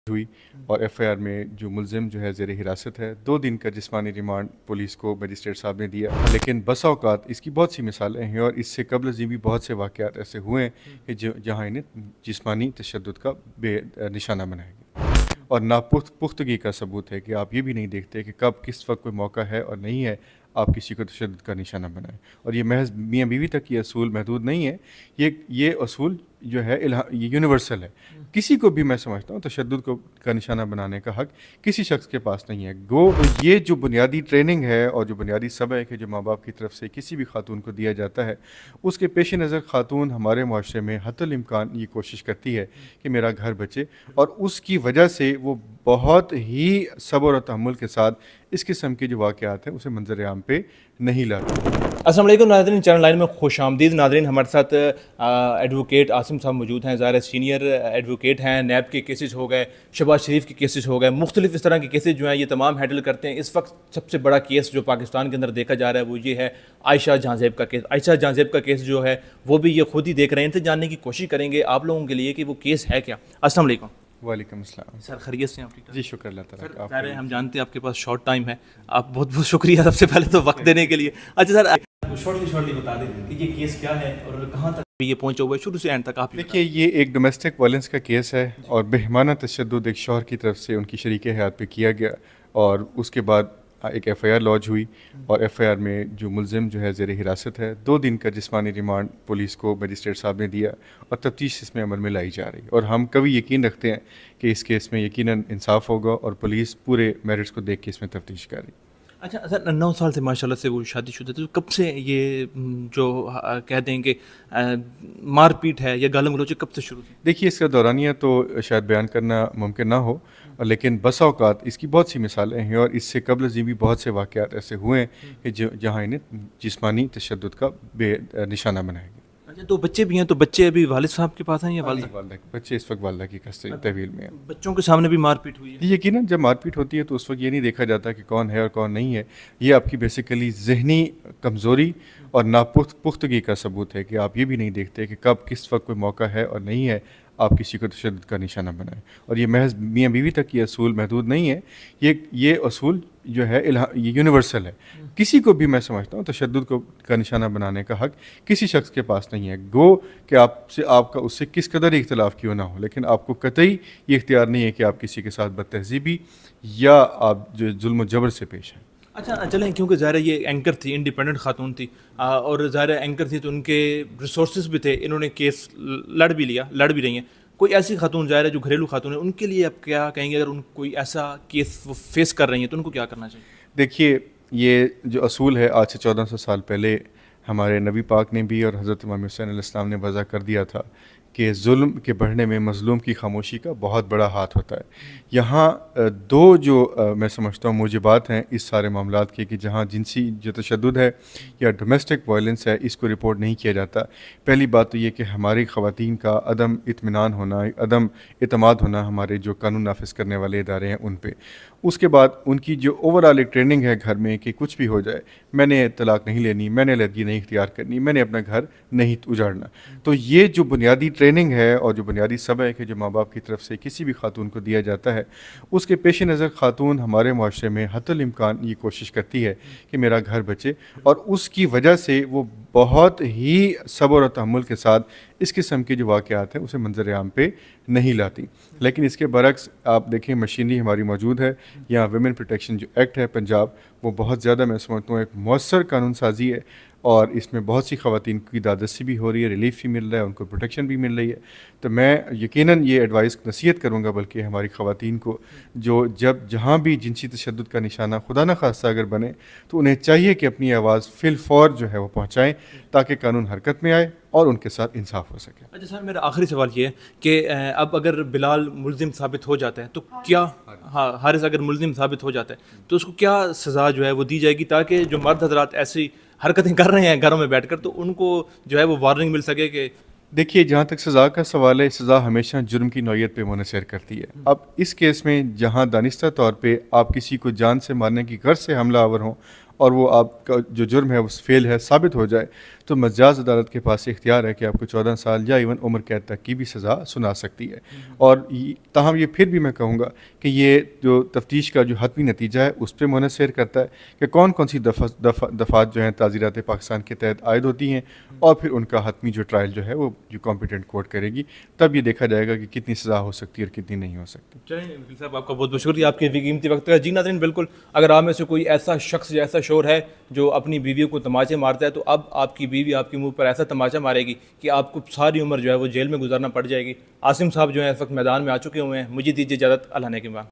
हुई और एफआईआर में जो मुलजिम जो है ज़ेर हिरासत है 2 दिन का जिस्मानी रिमांड पुलिस को मजिस्ट्रेट साहब ने दिया। लेकिन बसा औकात इसकी बहुत सी मिसालें हैं और इससे कबल जी भी बहुत से वाक़यात ऐसे हुए हैं कि जहाँ इन्हें जिस्मानी तशद्दुद का निशाना बनाया गया और नापुख्तगी का सबूत है कि आप ये भी नहीं देखते कि कब किस वक्त कोई मौका है और नहीं है आप किसी को तशद्दुद का निशाना बनाएं। और ये महज मियाँ बीवी तक ये असूल महदूद नहीं है, ये असूल जो है ये यूनिवर्सल है। किसी को भी मैं समझता हूँ तशद्दुद का निशाना बनाने का हक़ किसी शख्स के पास नहीं है। तो ये जो बुनियादी ट्रेनिंग है और जो बुनियादी सबक है जो माँ बाप की तरफ से किसी भी खातून को दिया जाता है, उसके पेश नज़र खातून हमारे माशरे में हत्तुल इम्कान ये कोशिश करती है कि मेरा घर बचे, और उसकी वजह से वो बहुत ही सब्र और तहम्मुल के साथ इस किस्म के जो वाक़यात हैं उसे मंजर आम पे नहीं लाते। अस्सलाम वालेकुम नाज़रीन, चैनल लाइन में खुश आमदीद। नाज़रीन, हमारे साथ एडवोकेट आसिम साहब मौजूद हैं। ज़ाहिर सीनियर एडवोकेट हैं। नैब के केसेस हो गए, शहबाज शरीफ के केसेस हो गए, मुख्तलिफ इस तरह के केसेस जो हैं ये तमाम हैंडल करते हैं। इस वक्त सबसे बड़ा केस जो पाकिस्तान के अंदर देखा जा रहा है वो ये है आयशा जहां ज़ैब का केस। आयशा जहां ज़ैब का केस जो है वो भी ये खुद ही देख रहे हैं। इनसे जानने की कोशिश करेंगे आप लोगों के लिए कि वो केस है क्या। अस्सलाम वालेकुम। वालेकुम अस्सलाम सर, खैरियत से? आप जी, शुक्र अल्लाह ताला। सर, हम जानते हैं आपके पास शॉर्ट टाइम है, आप बहुत बहुत शुक्रिया सबसे पहले तो वक्त देने के लिए। अच्छा सर, शॉर्टली बता दें कि ये केस क्या है और कहाँ तक ये पहुँचा हुआ है, शुरू से एंड तक आप। देखिए, ये एक डोमेस्टिक वायलेंस का केस है और बेहमाना तशद्दुद एक शौहर की तरफ से उनकी शरीक हयात पे किया गया और उसके बाद एक एफआईआर लॉन्च हुई और एफआईआर में जो मुलजिम जो है ज़ेर हिरासत है 2 दिन का जिस्मानी रिमांड पुलिस को मजिस्ट्रेट साहब ने दिया और तफ्तीश इसमें अमल में लाई जा रही है। और हम कभी यकीन रखते हैं कि इस केस में यकीनन इंसाफ होगा और पुलिस पूरे मेरिट्स को देख के इसमें तफ्तीश कर रही। अच्छा सर, 9 साल से माशाल्लाह से वो शादीशुदा थे, तो कब से ये जो कहते हैं कि मारपीट है या गाली गलौज कब से शुरू थी? देखिए, इसका दौरानिया तो शायद बयान करना मुमकिन ना हो, लेकिन बसा औकात इसकी बहुत सी मिसालें हैं और इससे कबल जी भी बहुत से वाक़यात ऐसे हुए हैं कि जहाँ इन्हें जिस्मानी तशद्दुद का निशाना बनाया गया। अच्छा, तो बच्चे भी हैं, तो बच्चे अभी वालिद साहब के पास हैं या वालिदा? बच्चे इस वक्त वालिदा की तहवील में हैं। बच्चों के सामने भी मारपीट हुई है? यकीनन जब मारपीट होती है तो उस वक्त ये नहीं देखा जाता कि कौन है और कौन नहीं है। ये आपकी बेसिकली ज़हनी कमज़ोरी और नापुख्तगी का सबूत है कि आप ये भी नहीं देखते कि कब किस वक्त कोई मौका है और नहीं है आप किसी को तशद्दुद का निशाना बनाएं। और ये महज मियाँ बीवी तक ये असूल महदूद नहीं है, ये असूल जो है ये यूनिवर्सल है। किसी को भी मैं समझता हूँ तशद्दुद का निशाना बनाने का हक़ किसी शख्स के पास नहीं है। गो कि आपका उससे किस कदर इख्तिलाफ क्यों ना हो, लेकिन आपको कतई ये इख्तियार नहीं है कि आप किसी के साथ बदतहज़ीबी या आप जो जुल्म जबर से पेश हैं। अच्छा चलें, क्योंकि ज़ाहिर ये एंकर थी, इंडिपेंडेंट खातून थी और ज़ाहिर एंकर थी तो उनके रिसोर्सेज भी थे, इन्होंने केस लड़ भी रही हैं। कोई ऐसी खातून ज़ाहिर है जो घरेलू खातून है, उनके लिए आप क्या कहेंगे? अगर उन कोई ऐसा केस वो फेस कर रही हैं तो उनको क्या करना चाहिए? देखिए, ये जो असूल है आज से 1400 साल पहले हमारे नबी पाक ने भी और हज़रत इमाम हुसैन अलैहिस्सलाम ने वज़ा कर दिया था कि जुल्म के बढ़ने में मज़लूम की खामोशी का बहुत बड़ा हाथ होता है। यहाँ 2 जो मैं समझता हूँ मूजबात हैं इस सारे मामलात के कि जहाँ जिनसी जो तशद्दुद है या डोमेस्टिक वायलेंस है इसको रिपोर्ट नहीं किया जाता। पहली बात तो ये कि हमारी ख़वातीन का अदम इत्मीनान होना, अदम एतमाद होना हमारे जो कानून नाफिज करने वाले इदारे हैं उन पर। उसके बाद उनकी जो ओवरऑल एक ट्रेनिंग है घर में कि कुछ भी हो जाए, मैंने तलाक नहीं लेनी, मैंने अलहदगी नहीं इख्तियार करनी, मैंने अपना घर नहीं उजाड़ना। तो ये जो बुनियादी ट्रेनिंग है और जो बुनियादी सबक है जो माँ बाप की तरफ से किसी भी खातून को दिया जाता है, उसके पेश नज़र खातून हमारे माशरे में हत्तुल इम्कान ये कोशिश करती है कि मेरा घर बचे, और उसकी वजह से वो बहुत ही सब्र और तहम्मुल के साथ इस किस्म के जो वाक़यात हैं उसे मंजर आम पे नहीं लाती। लेकिन इसके बरक्स आप देखें, मशीनरी हमारी मौजूद है। यहाँ वुमेन प्रोटेक्शन जो एक्ट है पंजाब, वो बहुत ज़्यादा मैं समझता हूँ एक मौसर कानून साजी है और इसमें बहुत सी ख़वातीन की दादसी भी हो रही है, रिलीफ भी मिल रहा है, उनको प्रोटेक्शन भी मिल रही है। तो मैं यकीनन ये एडवाइस नसीहत करूँगा बल्कि हमारी ख़वातीन को जो जहाँ भी जिनसी तशद्दुद का निशाना खुदा न खास्ता अगर बने तो उन्हें चाहिए कि अपनी आवाज़ फिलफौर जो है वो पहुँचाएँ ताकि कानून हरकत में आए और उनके साथ इंसाफ हो सके। अच्छा सर, मेरा आखिरी सवाल ये है कि अब अगर बिलाल मुलजिम साबित हो जाता है तो क्या, हाँ हारिस अगर मुलजिम साबित हो जाता है तो उसको क्या सज़ा जो है वो दी जाएगी ताकि जो मर्द हजरात ऐसी हरकतें कर रहे हैं घरों में बैठकर तो उनको जो है वो वार्निंग मिल सके? कि देखिए, जहाँ तक सज़ा का सवाल है, सज़ा हमेशा जुर्म की नौयत पे मुनहसर करती है। अब इस केस में जहाँ दानिस्ता तौर पे आप किसी को जान से मारने की गर्ज से हमला आवर हों और वो आपका जो जुर्म है वो फेल है साबित हो जाए, تو مجاز عدالت کے پاس اختیار ہے کہ آپ کو 14 سال یا ایون عمر قید تک کی بھی سزا سنا سکتی ہے. اور تاہم یہ پھر بھی میں کہوں گا کہ یہ جو تفتیش کا جو حتمی نتیجہ ہے اس پہ منحصر کرتا ہے کہ کون کون سی دفعات جو ہیں تعزیرات پاکستان کے تحت عائد ہوتی ہیں، اور پھر ان کا حتمی جو ٹرائل جو ہے وہ جو کمپیٹنٹ کورٹ کرے گی، تب یہ دیکھا جائے گا کہ کتنی سزا ہو سکتی ہے اور کتنی نہیں ہو سکتی. چلیں وکیل صاحب، آپ کا بہت بہت شکریہ آپ کے قیمتی وقت کا. جی ناظرین، بالکل اگر آپ میں سے کوئی ایسا شخص یا ایسا شوہر ہے جو اپنی بیویوں کو تماچے مارتا ہے، تو اب آپ کی بیوی آپ کے منہ پر ایسا تماچا مارے گی کہ آپ کو ساری عمر جو ہے وہ جیل میں گزارنا پڑ جائے گی. عاصم صاحب جو ہے اس وقت میدان میں آ چکے ہوئے ہیں. مجھے دیجیے اجازت، اللہ نے کے بعد.